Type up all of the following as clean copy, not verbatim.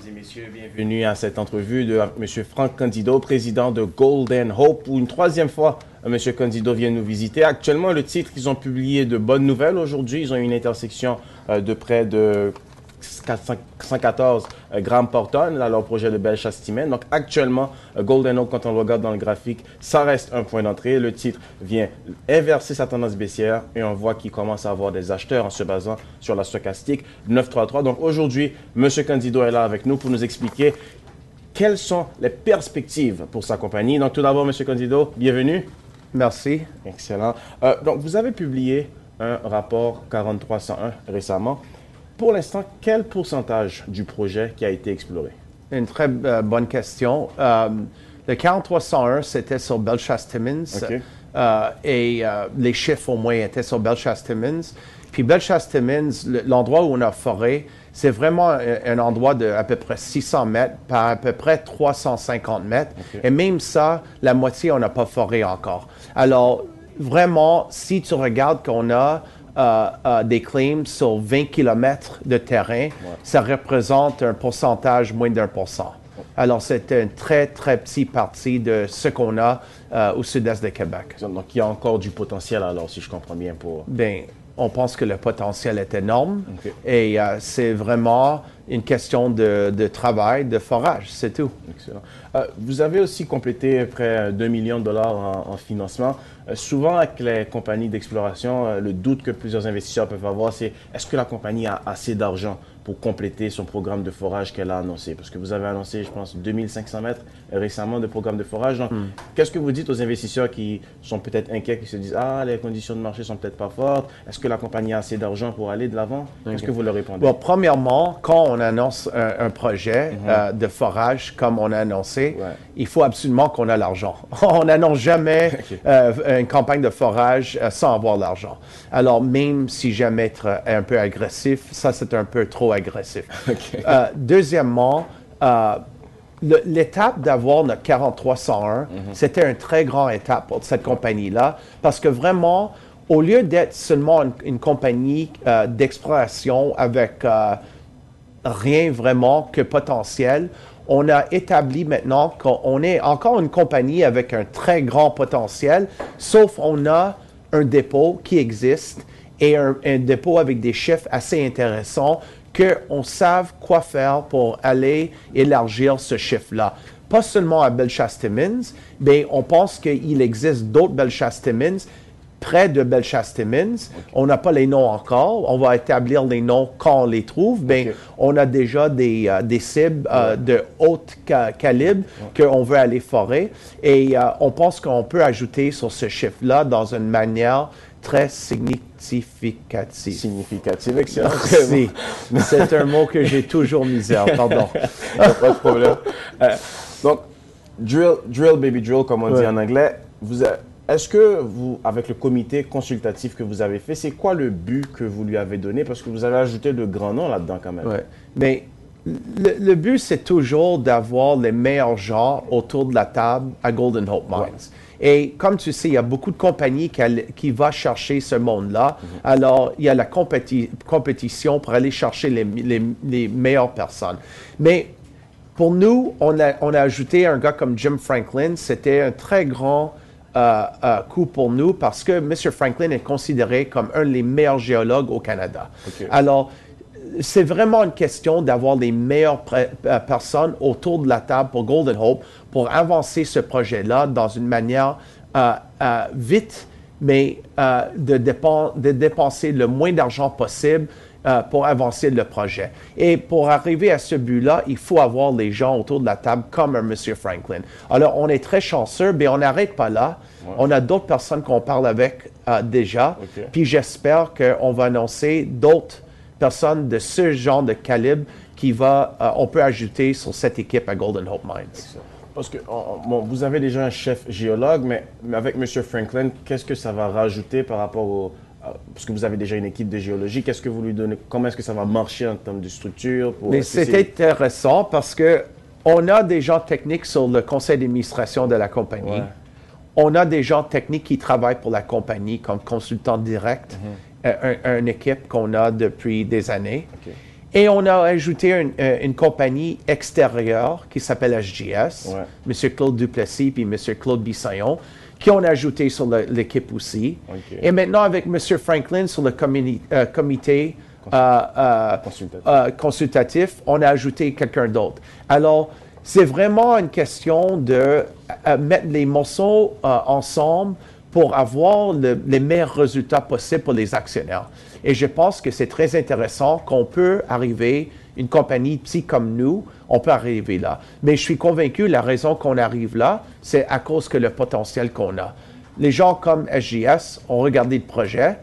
et messieurs, bienvenue à cette entrevue de M. Frank Candido, président de Golden Hope, où une troisième fois, M. Candido vient nous visiter. Actuellement, le titre, ils ont publié de bonnes nouvelles aujourd'hui. Ils ont une intersection de près de 114 grammes par tonne dans leur projet de Bellechasse-Timène. Donc actuellement, Golden Hope, quand on le regarde dans le graphique, ça reste un point d'entrée. Le titre vient inverser sa tendance baissière et on voit qu'il commence à avoir des acheteurs en se basant sur la stochastique 933. Donc aujourd'hui, M. Candido est là avec nous pour nous expliquer quelles sont les perspectives pour sa compagnie. Donc tout d'abord, M. Candido, bienvenue. Merci. Excellent. Donc vous avez publié un rapport 4301 récemment. Pour l'instant, quel pourcentage du projet qui a été exploré? Une très bonne question. Le 4301, c'était sur Bellechasse-Timmins. Okay. Les chiffres au moins étaient sur Bellechasse-Timmins. Puis Bellechasse-Timmins, l'endroit où on a foré, c'est vraiment un endroit de à peu près 600 mètres par à peu près 350 mètres. Okay. Et même ça, la moitié, on n'a pas foré encore. Alors, vraiment, si tu regardes qu'on a des claims sur 20 km de terrain, ça représente un pourcentage moins d'1%. Alors, c'est une très, très petite partie de ce qu'on a au sud-est de Québec. Donc, il y a encore du potentiel, alors, si je comprends bien, pour... Bien, on pense que le potentiel est énorme et c'est vraiment une question de travail, de forage, c'est tout. Excellent. Vous avez aussi complété près de 2 millions de dollars en financement. Souvent, avec les compagnies d'exploration, le doute que plusieurs investisseurs peuvent avoir, c'est est-ce que la compagnie a assez d'argent pour compléter son programme de forage qu'elle a annoncé? Parce que vous avez annoncé, je pense, 2500 mètres récemment de programme de forage. Donc, qu'est-ce que vous dites aux investisseurs qui sont peut-être inquiets, qui se disent « Ah, les conditions de marché sont peut-être pas fortes. Est-ce que la compagnie a assez d'argent pour aller de l'avant? » Qu'est-ce que vous leur répondez? Bon, premièrement, quand on annonce un projet de forage comme on a annoncé, il faut absolument qu'on ait l'argent. On n'annonce jamais une campagne de forage sans avoir l'argent. Alors, même si j'aime être un peu agressif, ça, c'est un peu trop agressif. Deuxièmement, l'étape d'avoir notre 4301, c'était une très grande étape pour cette compagnie-là, parce que vraiment, au lieu d'être seulement une compagnie d'exploration avec rien vraiment que potentiel, on a établi maintenant qu'on est encore une compagnie avec un très grand potentiel, sauf on a un dépôt qui existe et un dépôt avec des chiffres assez intéressants qu'on sache quoi faire pour aller élargir ce chiffre-là. Pas seulement à Bellechasse-Timmins, mais on pense qu'il existe d'autres Bellechasse-Timmins près de Bellechasse-Timmins. On n'a pas les noms encore. On va établir les noms quand on les trouve. On a déjà des cibles de haut calibre qu'on veut aller forer. Et on pense qu'on peut ajouter sur ce chiffre-là dans une manière très significative. Significative, excellent. Merci. C'est un mot que j'ai toujours misère, pardon. Pas de problème. Donc, drill, baby drill, comme on dit en anglais. Est-ce que vous, avec le comité consultatif que vous avez fait, c'est quoi le but que vous lui avez donné? Parce que vous avez ajouté de grands noms là-dedans quand même. Oui, mais le but, c'est toujours d'avoir les meilleurs gens autour de la table à Golden Hope Mines. Et comme tu sais, il y a beaucoup de compagnies qui vont chercher ce monde-là. Alors, il y a la compétition pour aller chercher les meilleures personnes. Mais pour nous, on a ajouté un gars comme Jim Franklin. C'était un très grand coup pour nous parce que M. Franklin est considéré comme un des meilleurs géologues au Canada. Alors, c'est vraiment une question d'avoir les meilleures personnes autour de la table pour Golden Hope pour avancer ce projet-là dans une manière vite, mais de dépenser le moins d'argent possible pour avancer le projet. Et pour arriver à ce but-là, il faut avoir les gens autour de la table comme un M. Franklin. Alors, on est très chanceux, mais on n'arrête pas là. On a d'autres personnes qu'on parle avec déjà. Puis j'espère qu'on va annoncer d'autres personnes de ce genre de calibre on peut ajouter sur cette équipe à Golden Hope Mines. Parce que vous avez déjà un chef géologue, mais avec M. Franklin, qu'est-ce que ça va rajouter par rapport parce que vous avez déjà une équipe de géologie, qu'est-ce que vous lui donnez? Comment est-ce que ça va marcher en termes de structure? Mais c'est intéressant parce qu'on a des gens techniques sur le conseil d'administration de la compagnie. On a des gens techniques qui travaillent pour la compagnie comme consultants directs, une équipe qu'on a depuis des années. Et on a ajouté une compagnie extérieure qui s'appelle SGS, M. Claude Duplessis puis M. Claude Bissaillon, qui ont ajouté sur l'équipe aussi. Et maintenant, avec M. Franklin sur le comité consultatif, on a ajouté quelqu'un d'autre. Alors, c'est vraiment une question de mettre les morceaux ensemble pour avoir les meilleurs résultats possibles pour les actionnaires. Et je pense que c'est très intéressant qu'on peut arriver, une compagnie petite comme nous, on peut arriver là. Mais je suis convaincu, la raison qu'on arrive là, c'est à cause que le potentiel qu'on a. Les gens comme SGS ont regardé le projet,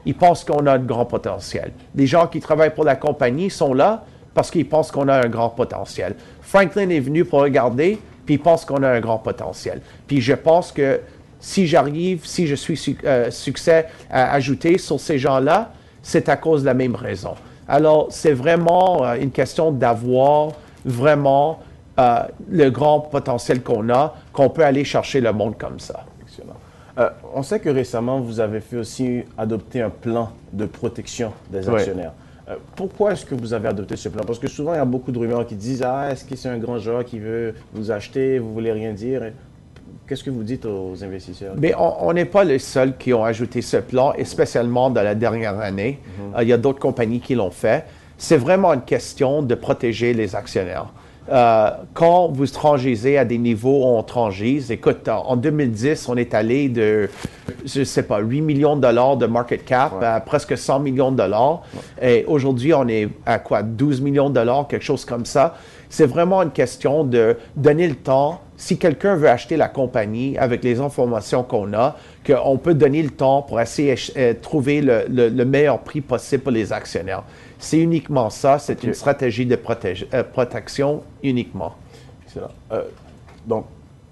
ils pensent qu'on a un grand potentiel. Les gens qui travaillent pour la compagnie sont là parce qu'ils pensent qu'on a un grand potentiel. Franklin est venu pour regarder, puis il pense qu'on a un grand potentiel. Puis je pense que si je suis succès à ajouter sur ces gens-là, c'est à cause de la même raison. Alors, c'est vraiment une question d'avoir vraiment le grand potentiel qu'on peut aller chercher le monde comme ça. Excellent. On sait que récemment, vous avez fait aussi adopter un plan de protection des actionnaires. Pourquoi est-ce que vous avez adopté ce plan? Parce que souvent, il y a beaucoup de rumeurs qui disent « Ah, est-ce que c'est un grand joueur qui veut vous acheter? Vous voulez rien dire? » Qu'est-ce que vous dites aux investisseurs? Bien, on n'est pas les seuls qui ont ajouté ce plan, et spécialement dans la dernière année. Il y a d'autres compagnies qui l'ont fait. C'est vraiment une question de protéger les actionnaires. Quand vous franchisez à des niveaux où on frangise, écoute, en 2010, on est allé de, je ne sais pas, 8 millions de dollars de market cap à presque 100 millions de dollars. Et aujourd'hui, on est à quoi? 12 millions de dollars, quelque chose comme ça. C'est vraiment une question de donner le temps. Si quelqu'un veut acheter la compagnie avec les informations qu'on a, qu'on peut donner le temps pour essayer de trouver le meilleur prix possible pour les actionnaires. C'est uniquement ça, c'est une stratégie de protection uniquement. Excellent. Donc,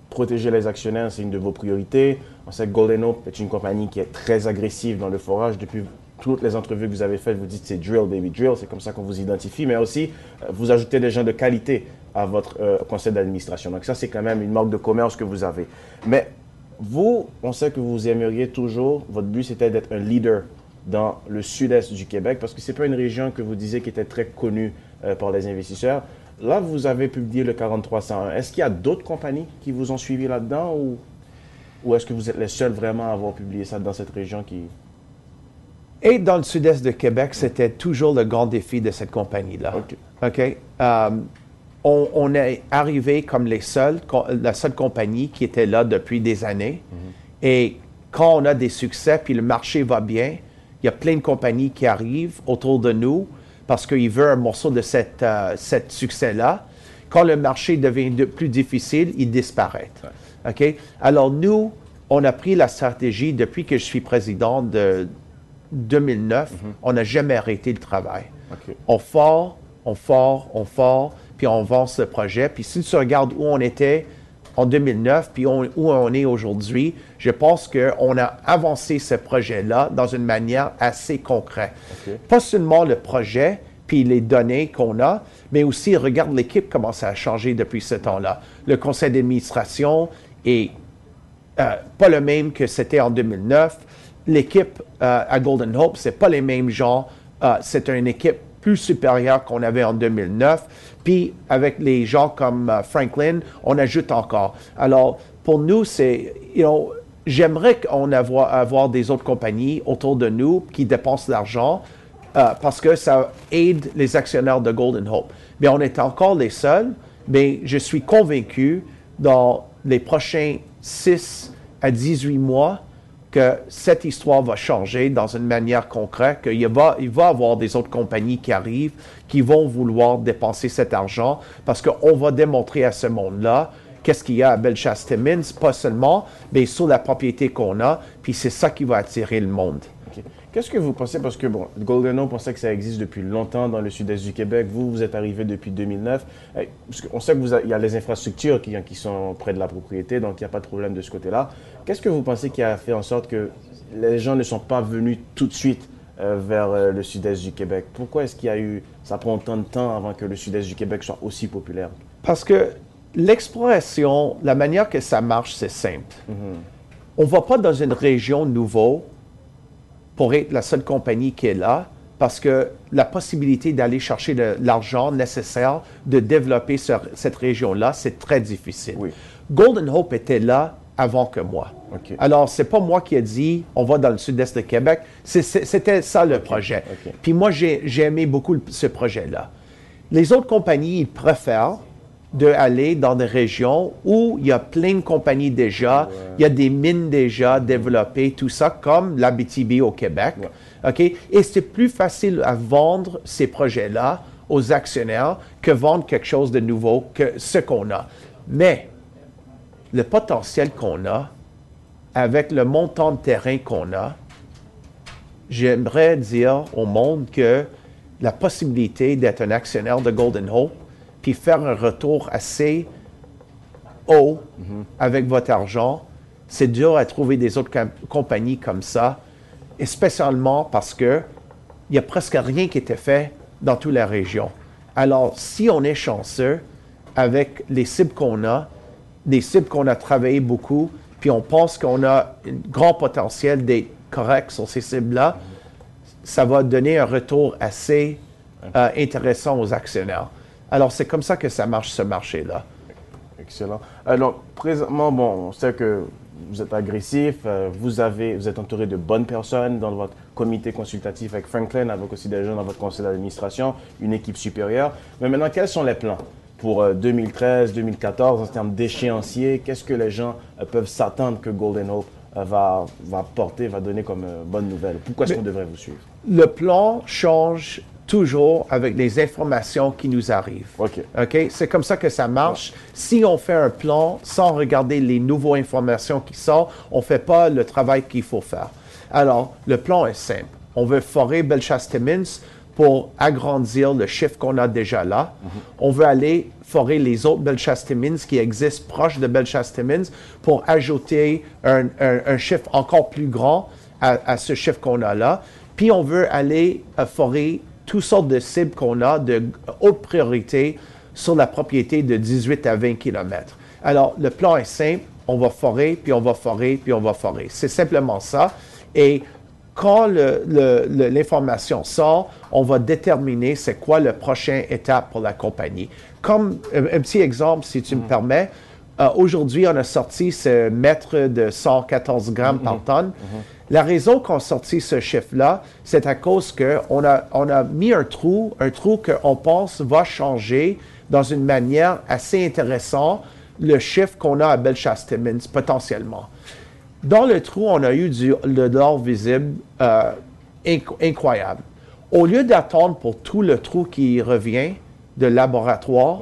protéger les actionnaires, c'est une de vos priorités. On sait que Golden Hope est une compagnie qui est très agressive dans le forage. Depuis toutes les entrevues que vous avez faites, vous dites c'est drill, baby drill, c'est comme ça qu'on vous identifie, mais aussi vous ajoutez des gens de qualité à votre conseil d'administration. Donc ça, c'est quand même une marque de commerce que vous avez. Mais vous, on sait que vous aimeriez toujours, votre but c'était d'être un leader dans le sud-est du Québec, parce que ce n'est pas une région que vous disiez qui était très connue par les investisseurs. Là, vous avez publié le 4301. Est-ce qu'il y a d'autres compagnies qui vous ont suivi là-dedans ou est-ce que vous êtes les seuls vraiment à avoir publié ça dans cette région qui... Et dans le sud-est de Québec, c'était toujours le grand défi de cette compagnie-là. OK? On est arrivé comme la seule compagnie qui était là depuis des années. Et quand on a des succès, puis le marché va bien, il y a plein de compagnies qui arrivent autour de nous parce qu'ils veulent un morceau de cette succès-là. Quand le marché devient plus difficile, ils disparaissent. OK? Alors nous, on a pris la stratégie depuis que je suis président de 2009, on n'a jamais arrêté le travail. On fort, puis on avance le projet. Puis si tu regardes où on était en 2009, puis où on est aujourd'hui, je pense qu'on a avancé ce projet-là dans une manière assez concrète. Pas seulement le projet, puis les données qu'on a, mais aussi, regarde l'équipe, comment ça a changé depuis ce temps-là. Le conseil d'administration est pas le même que c'était en 2009. L'équipe à Golden Hope, c'est pas les mêmes gens. C'est une équipe plus supérieure qu'on avait en 2009. Puis, avec les gens comme Franklin, on ajoute encore. Alors, pour nous, c'est, j'aimerais qu'on avoir des autres compagnies autour de nous qui dépensent de l'argent parce que ça aide les actionnaires de Golden Hope. Mais on est encore les seuls, mais je suis convaincu dans les prochains 6 à 18 mois que cette histoire va changer dans une manière concrète, qu'il va y avoir des autres compagnies qui arrivent, qui vont vouloir dépenser cet argent, parce qu'on va démontrer à ce monde-là qu'est-ce qu'il y a à Bellechasse-Timmins, pas seulement, mais sur la propriété qu'on a, puis c'est ça qui va attirer le monde. Qu'est-ce que vous pensez, parce que bon, Golden Hope, on sait que ça existe depuis longtemps dans le sud-est du Québec. Vous êtes arrivé depuis 2009. On sait qu'il y a les infrastructures qui sont près de la propriété, donc il n'y a pas de problème de ce côté-là. Qu'est-ce que vous pensez qui a fait en sorte que les gens ne sont pas venus tout de suite vers le sud-est du Québec? Pourquoi est-ce ça prend tant de temps avant que le sud-est du Québec soit aussi populaire? Parce que l'exploration, la manière que ça marche, c'est simple. On ne va pas dans une région nouvelle pour être la seule compagnie qui est là, parce que la possibilité d'aller chercher l'argent nécessaire de développer cette région-là, c'est très difficile. Oui. Golden Hope était là avant que moi. Okay. Alors, c'est pas moi qui ai dit on va dans le sud-est de Québec. C'était ça le projet. Okay. Puis moi, j'ai aimé beaucoup ce projet-là. Les autres compagnies, ils préfèrent d'aller dans des régions où il y a plein de compagnies déjà, il y a des mines déjà développées, tout ça, comme l'Abitibi au Québec. OK? Et c'est plus facile à vendre ces projets-là aux actionnaires que vendre quelque chose de nouveau que ce qu'on a. Mais le potentiel qu'on a, avec le montant de terrain qu'on a, j'aimerais dire au monde que la possibilité d'être un actionnaire de Golden Hope, puis faire un retour assez haut avec votre argent, c'est dur à trouver des autres compagnies comme ça, et spécialement parce que il n'y a presque rien qui était fait dans toute la région. Alors, si on est chanceux avec les cibles qu'on a, des cibles qu'on a travaillé beaucoup, puis on pense qu'on a un grand potentiel d'être correct sur ces cibles-là, ça va donner un retour assez intéressant aux actionnaires. Alors, c'est comme ça que ça marche, ce marché-là. Excellent. Alors, présentement, bon, on sait que vous êtes agressif, vous êtes entouré de bonnes personnes dans votre comité consultatif avec Franklin, avec aussi des gens dans votre conseil d'administration, une équipe supérieure. Mais maintenant, quels sont les plans pour 2013, 2014 en termes d'échéancier? Qu'est-ce que les gens peuvent s'attendre que Golden Hope va donner comme bonne nouvelle? Pourquoi est-ce qu'on devrait vous suivre? Le plan change toujours avec les informations qui nous arrivent. OK. C'est comme ça que ça marche. Ouais. Si on fait un plan sans regarder les nouvelles informations qui sortent, on ne fait pas le travail qu'il faut faire. Alors, le plan est simple. On veut forer Bellechasse-Timmins pour agrandir le chiffre qu'on a déjà là. On veut aller forer les autres Bellechasse-Timmins qui existent proches de Bellechasse-Timmins pour ajouter un chiffre encore plus grand à ce chiffre qu'on a là. Puis on veut aller forer toutes sortes de cibles qu'on a de haute priorité sur la propriété de 18 à 20 km. Alors, le plan est simple. On va forer, puis on va forer, puis on va forer. C'est simplement ça. Et quand l'information sort, on va déterminer c'est quoi la prochaine étape pour la compagnie. Comme un petit exemple, si tu me permets, aujourd'hui, on a sorti ce mètre de 114 grammes par tonne. La raison qu'on a sorti ce chiffre-là, c'est à cause qu'on a mis un trou qu'on pense va changer dans une manière assez intéressante le chiffre qu'on a à Bellechasse-Timmins, potentiellement. Dans le trou, on a eu de l'or visible incroyable. Au lieu d'attendre pour tout le trou qui revient de laboratoire,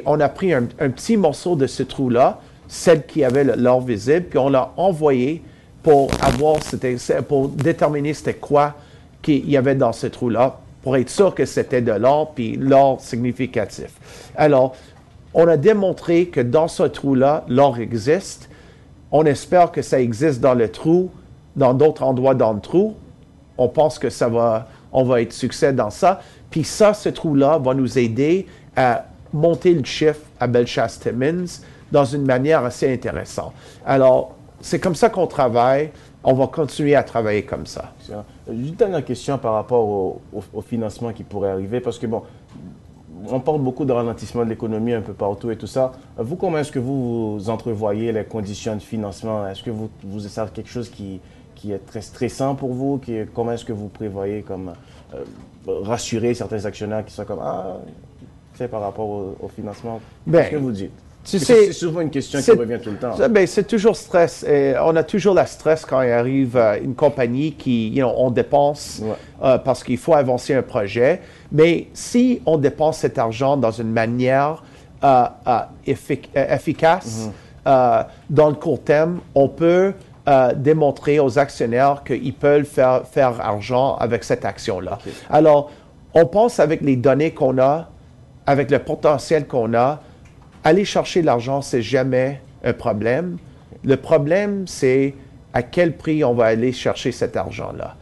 on a pris un petit morceau de ce trou-là, celle qui avait l'or visible, puis on l'a envoyé pour déterminer c'était quoi qu'il y avait dans ce trou-là, pour être sûr que c'était de l'or, puis l'or significatif. Alors, on a démontré que dans ce trou-là, l'or existe. On espère que ça existe dans le trou, dans d'autres endroits dans le trou. On pense que on va être succès dans ça. Puis ça, ce trou-là va nous aider à monter le chiffre à Bellechasse-Timmins dans une manière assez intéressante. Alors, c'est comme ça qu'on travaille. On va continuer à travailler comme ça. Une dernière question par rapport au financement qui pourrait arriver, parce que, bon, on parle beaucoup de ralentissement de l'économie un peu partout et tout ça. Vous, comment est-ce que vous entrevoyez les conditions de financement? Est-ce que vous c'est quelque chose qui est très stressant pour vous? Comment est-ce que vous prévoyez comme rassurer certains actionnaires qui sont comme c'est par rapport au financement? Qu'est-ce que vous dites? C'est souvent une question qui revient tout le temps. C'est toujours stress. On a toujours la stress quand il arrive une compagnie qui, on dépense parce qu'il faut avancer un projet. Mais si on dépense cet argent dans une manière efficace, dans le court terme, on peut démontrer aux actionnaires qu'ils peuvent faire argent avec cette action-là. Okay. Alors, on pense avec les données qu'on a, avec le potentiel qu'on a, aller chercher l'argent, c'est jamais un problème. Le problème, c'est à quel prix on va aller chercher cet argent-là.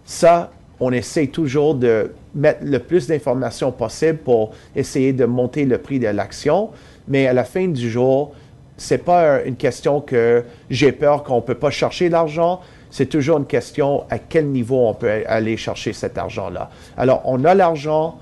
Ça, on essaie toujours de mettre le plus d'informations possible pour essayer de monter le prix de l'action, mais à la fin du jour, c'est pas une question que j'ai peur qu'on ne peut pas chercher l'argent. C'est toujours une question à quel niveau on peut aller chercher cet argent-là. Alors, on a l'argent,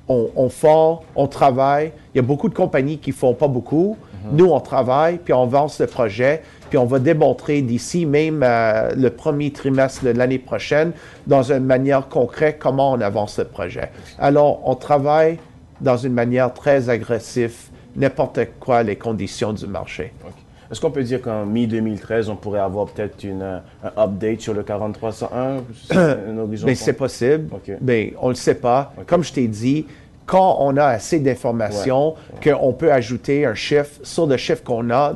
on forme, on travaille. Il y a beaucoup de compagnies qui ne font pas beaucoup. Nous, on travaille, puis on avance le projet, puis on va démontrer d'ici même le premier trimestre de l'année prochaine, dans une manière concrète, comment on avance le projet. Alors, on travaille dans une manière très agressive, n'importe quoi les conditions du marché. Okay. Est-ce qu'on peut dire qu'en mi-2013, on pourrait avoir peut-être un update sur le 4301? Bien, c'est possible. Okay. Bien, on ne le sait pas. Okay. Comme je t'ai dit, quand on a assez d'informations qu'on peut ajouter un chiffre sur le chiffre qu'on a,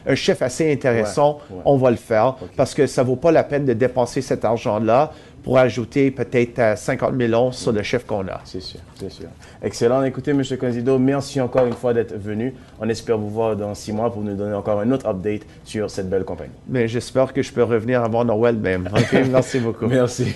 un chiffre assez intéressant, on va le faire parce que ça ne vaut pas la peine de dépenser cet argent-là pour ajouter peut-être 50 millions sur le chiffre qu'on a. C'est sûr, c'est sûr. Excellent. Écoutez, M. Candido, merci encore une fois d'être venu. On espère vous voir dans 6 mois pour nous donner encore un autre update sur cette belle compagnie. Mais j'espère que je peux revenir avant Noël même. OK, merci beaucoup. Merci.